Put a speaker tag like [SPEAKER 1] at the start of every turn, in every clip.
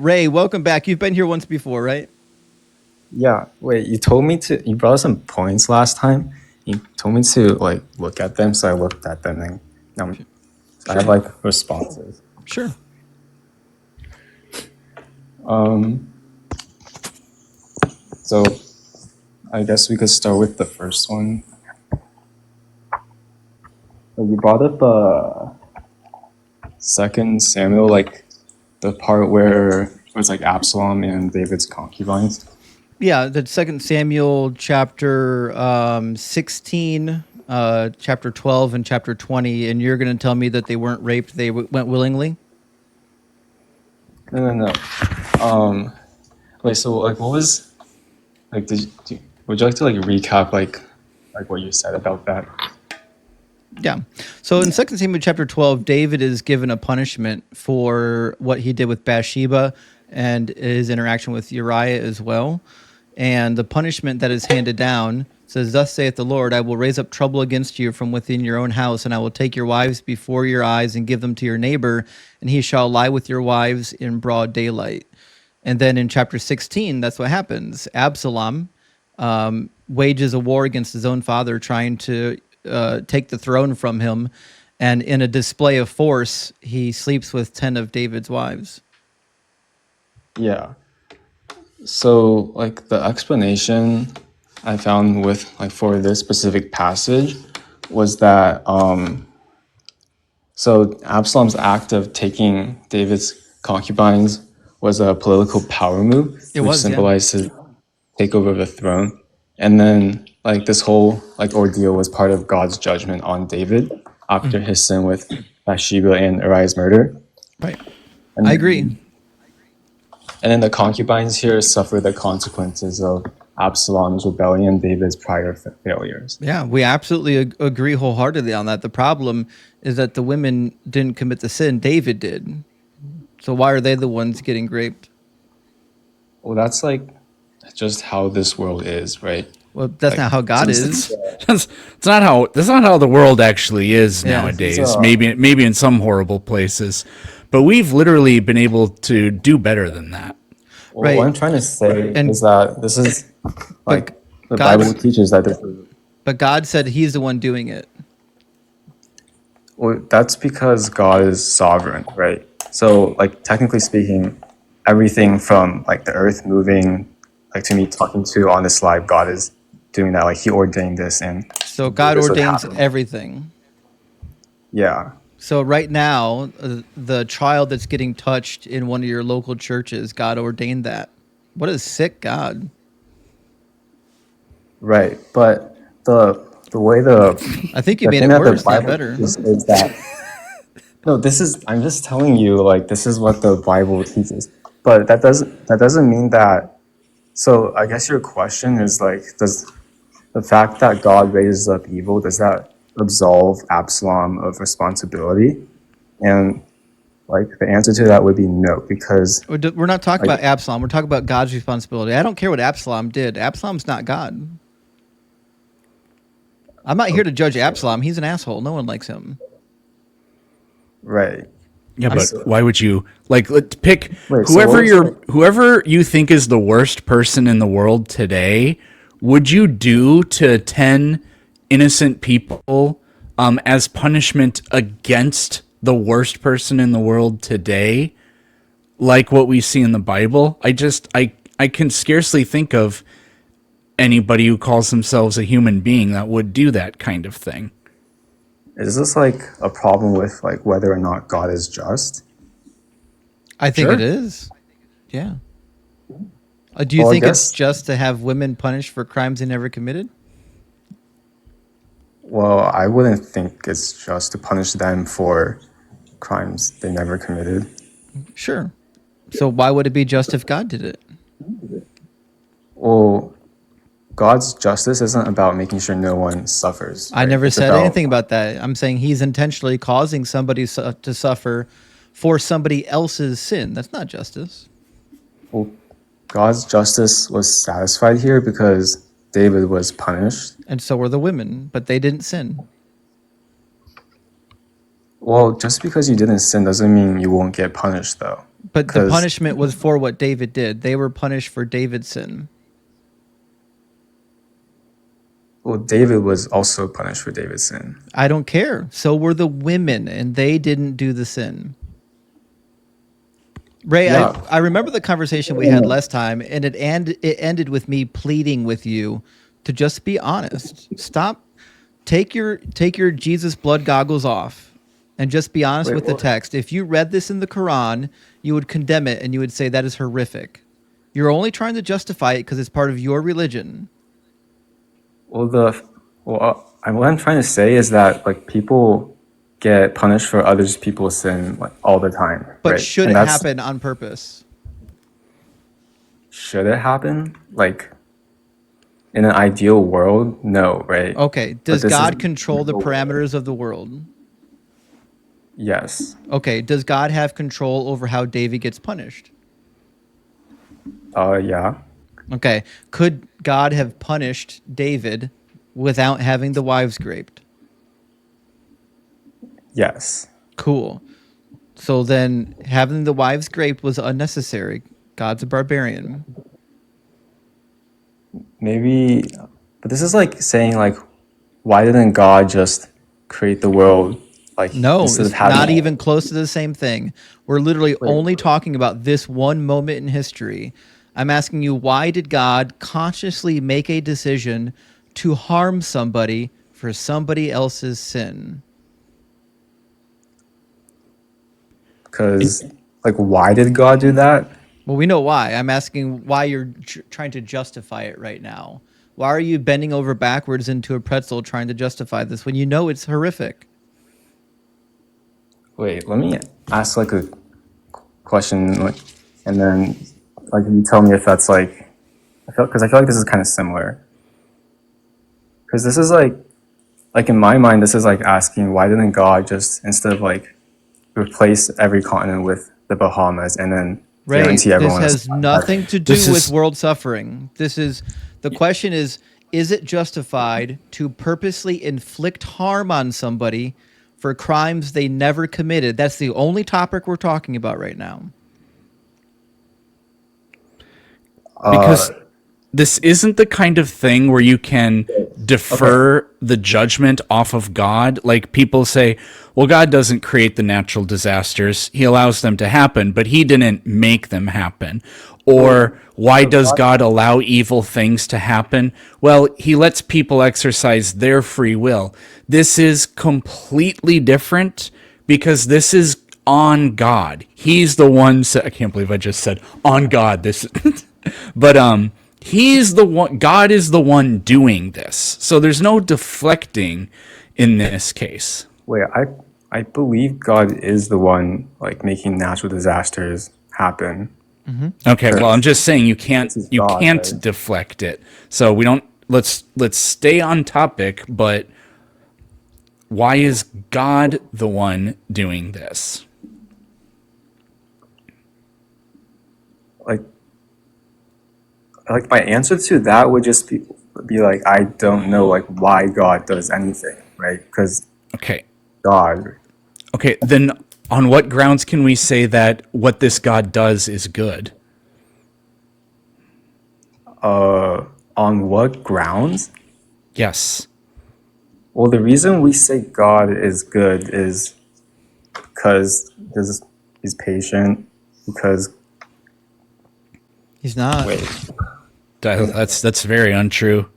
[SPEAKER 1] Ray, welcome back. You've been here once before, right?
[SPEAKER 2] Yeah, wait, you brought us some points last time. You told me to like look at them, so I looked at them and now I have
[SPEAKER 1] Sure.
[SPEAKER 2] like responses.
[SPEAKER 1] Sure.
[SPEAKER 2] Um, so I guess we could start with the first one. So you brought up Second Samuel, like the part where it's like Absalom and David's concubines.
[SPEAKER 1] Yeah, the Second Samuel chapter 16, chapter 12, and chapter 20, and you're going to tell me that they weren't raped; they went willingly.
[SPEAKER 2] No. Wait, so like what was like? Would you like to like recap like what you said about that?
[SPEAKER 1] Yeah. So in Second Samuel chapter 12, David is given a punishment for what he did with Bathsheba and his interaction with Uriah as well. And the punishment that is handed down says, "Thus saith the Lord, I will raise up trouble against you from within your own house, and I will take your wives before your eyes and give them to your neighbor, and he shall lie with your wives in broad daylight." And then in chapter 16, that's what happens. Absalom wages a war against his own father, trying to take the throne from him. And in a display of force, he sleeps with 10 of David's wives.
[SPEAKER 2] Yeah. So like the explanation I found with like for this specific passage was that so Absalom's act of taking David's concubines was a political power move, which symbolized his takeover of the throne. And then like this whole like ordeal was part of God's judgment on David after his sin with Bathsheba and Uriah's murder.
[SPEAKER 1] Right.
[SPEAKER 2] And
[SPEAKER 1] I agree.
[SPEAKER 2] And then the concubines here suffer the consequences of Absalom's rebellion, David's prior failures.
[SPEAKER 1] Yeah, we absolutely agree wholeheartedly on that. The problem is that the women didn't commit the sin. David did. So why are they the ones getting raped?
[SPEAKER 2] Well, that's like just how this world is, right?
[SPEAKER 1] Well, that's not how God is.
[SPEAKER 3] That's not how the world actually is nowadays. Maybe in some horrible places, but we've literally been able to do better than that.
[SPEAKER 2] Well, right. What I'm trying to say is that this is like the Bible teaches that this is.
[SPEAKER 1] But God said He's the one doing it.
[SPEAKER 2] Well, that's because God is sovereign, right? So, like technically speaking, everything from like the earth moving, like to me talking to on this live, God is doing that. Like He ordained this, and
[SPEAKER 1] so God ordains everything.
[SPEAKER 2] Yeah.
[SPEAKER 1] So right now, the child that's getting touched in one of your local churches, God ordained that. What a sick God.
[SPEAKER 2] Right, but the way
[SPEAKER 1] I think you made it worse, not better.
[SPEAKER 2] Is that no, I'm just telling you, like this is what the Bible teaches. But that doesn't mean that. So I guess your question is like, does the fact that God raises up evil, does that absolve Absalom of responsibility? And like the answer to that would be no, because
[SPEAKER 1] we're not talking about Absalom. We're talking about God's responsibility. I don't care what Absalom did. Absalom's not God. I'm not here to judge Absalom. He's an asshole. No one likes him.
[SPEAKER 2] Right.
[SPEAKER 3] Yeah, but why would you pick whoever you think is the worst person in the world today? Would you do to 10 innocent people as punishment against the worst person in the world today, like what we see in the Bible? I can scarcely think of anybody who calls themselves a human being that would do that kind of thing.
[SPEAKER 2] Is this like a problem with like whether or not God is just?
[SPEAKER 1] I think it is. Yeah. Do you think it's just to have women punished for crimes they never committed?
[SPEAKER 2] Well, I wouldn't think it's just to punish them for crimes they never committed.
[SPEAKER 1] Sure. So why would it be just if God did it?
[SPEAKER 2] Well, God's justice isn't about making sure no one suffers.
[SPEAKER 1] Right? I never said anything about that. I'm saying He's intentionally causing somebody to suffer for somebody else's sin. That's not justice.
[SPEAKER 2] Well, God's justice was satisfied here because David was punished.
[SPEAKER 1] And so were the women, but they didn't sin.
[SPEAKER 2] Well, just because you didn't sin doesn't mean you won't get punished, though.
[SPEAKER 1] But the
[SPEAKER 2] 'Cause-
[SPEAKER 1] punishment was for what David did. They were punished for David's sin.
[SPEAKER 2] Well, David was also punished for David's sin.
[SPEAKER 1] I don't care. So were the women, and they didn't do the sin. Ray,
[SPEAKER 2] Yeah.
[SPEAKER 1] I remember the conversation we had last time, and it ended with me pleading with you to just be honest. Stop. Take your Jesus blood goggles off and just be honest
[SPEAKER 2] Wait,
[SPEAKER 1] with the
[SPEAKER 2] what?
[SPEAKER 1] text. If you read this in the Quran, you would condemn it and you would say that is horrific. You're only trying to justify it because it's part of your religion.
[SPEAKER 2] Well, what I'm trying to say is that like people get punished for others people's sin like all the time.
[SPEAKER 1] But
[SPEAKER 2] right?
[SPEAKER 1] should
[SPEAKER 2] And
[SPEAKER 1] it
[SPEAKER 2] that's-
[SPEAKER 1] happen on purpose?
[SPEAKER 2] Should it happen? Like in an ideal world, no, right?
[SPEAKER 1] Okay.
[SPEAKER 2] But
[SPEAKER 1] Does
[SPEAKER 2] this
[SPEAKER 1] God
[SPEAKER 2] is-
[SPEAKER 1] control the parameters of the world?
[SPEAKER 2] Yes.
[SPEAKER 1] Okay. Does God have control over how David gets punished?
[SPEAKER 2] Yeah.
[SPEAKER 1] Okay. Could God have punished David without having the wives graped?
[SPEAKER 2] Yes.
[SPEAKER 1] Cool. So then having the wives graped was unnecessary. God's a barbarian.
[SPEAKER 2] Maybe, but this is like saying like, why didn't God just create the world like
[SPEAKER 1] No,
[SPEAKER 2] instead
[SPEAKER 1] it's
[SPEAKER 2] of having
[SPEAKER 1] not even close to the same thing. We're literally only talking about this one moment in history. I'm asking you, why did God consciously make a decision to harm somebody for somebody else's sin?
[SPEAKER 2] Because like why did God do that?
[SPEAKER 1] Well, we know why. I'm asking why you're trying to justify it right now. Why are you bending over backwards into a pretzel trying to justify this when you know it's horrific?
[SPEAKER 2] Wait, let me ask like a question, like, and then like you tell me if that's like, because I feel like this is kind of similar. Because this is like in my mind, this is like asking why didn't God just instead of like replace every continent with the Bahamas and then
[SPEAKER 1] Ray,
[SPEAKER 2] guarantee
[SPEAKER 1] this
[SPEAKER 2] everyone
[SPEAKER 1] has nothing to do
[SPEAKER 3] This
[SPEAKER 1] with
[SPEAKER 3] is-
[SPEAKER 1] world suffering. The question is it justified to purposely inflict harm on somebody for crimes they never committed? That's the only topic we're talking about right now.
[SPEAKER 3] Because this isn't the kind of thing where you can defer the judgment off of God. Like people say, well, God doesn't create the natural disasters. He allows them to happen, but he didn't make them happen. Or why does God allow evil things to happen? Well, he lets people exercise their free will. This is completely different because this is on God. He's the one. I can't believe I just said on God. This, but he's the one. God is the one doing this. So there's no deflecting in this case.
[SPEAKER 2] wait, I believe God is the one like making natural disasters happen.
[SPEAKER 3] Okay, well, I'm just saying you can't
[SPEAKER 2] is God, right?
[SPEAKER 3] deflect it. So we don't. Let's stay on topic. But why is God the one doing this?
[SPEAKER 2] Like my answer to that would just be like I don't know like why God does anything, right? Because
[SPEAKER 3] Okay.
[SPEAKER 2] God.
[SPEAKER 3] Okay, then on what grounds can we say that what this God does is good?
[SPEAKER 2] On what grounds?
[SPEAKER 3] Yes.
[SPEAKER 2] Well, the reason we say God is good is because he's patient. Because
[SPEAKER 1] He's not.
[SPEAKER 2] wait,
[SPEAKER 3] That's very untrue.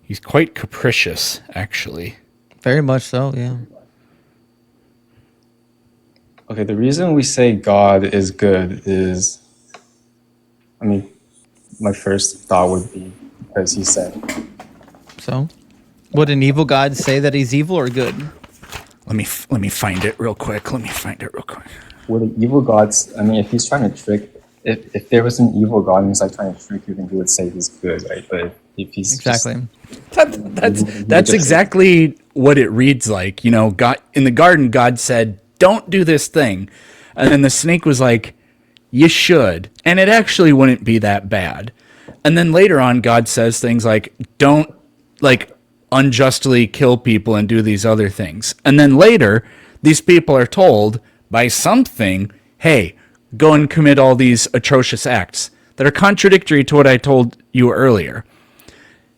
[SPEAKER 3] He's quite capricious, actually.
[SPEAKER 1] Very much so, yeah.
[SPEAKER 2] okay. The reason we say God is good is, I mean, my first thought would be because he said.
[SPEAKER 1] So, would an evil God say that he's evil or good?
[SPEAKER 3] Let me find it real quick.
[SPEAKER 2] Would an evil God? I mean, if he's trying to trick, if there was an evil God and he's like trying to trick you, then he would say he's good, right? But if he's
[SPEAKER 1] Exactly.
[SPEAKER 3] That's exactly what it reads like. You know, God in the garden, God said, "Don't do this thing," and then the snake was like, "You should," and it actually wouldn't be that bad. And then later on, God says things like, "Don't like unjustly kill people and do these other things." And then later, these people are told by something, hey, go and commit all these atrocious acts that are contradictory to what I told you earlier.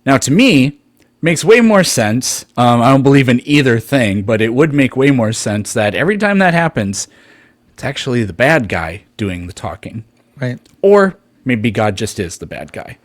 [SPEAKER 3] Now, to me, makes way more sense. I don't believe in either thing, but it would make way more sense that every time that happens, it's actually the bad guy doing the talking.
[SPEAKER 1] Right.
[SPEAKER 3] Or maybe God just is the bad guy.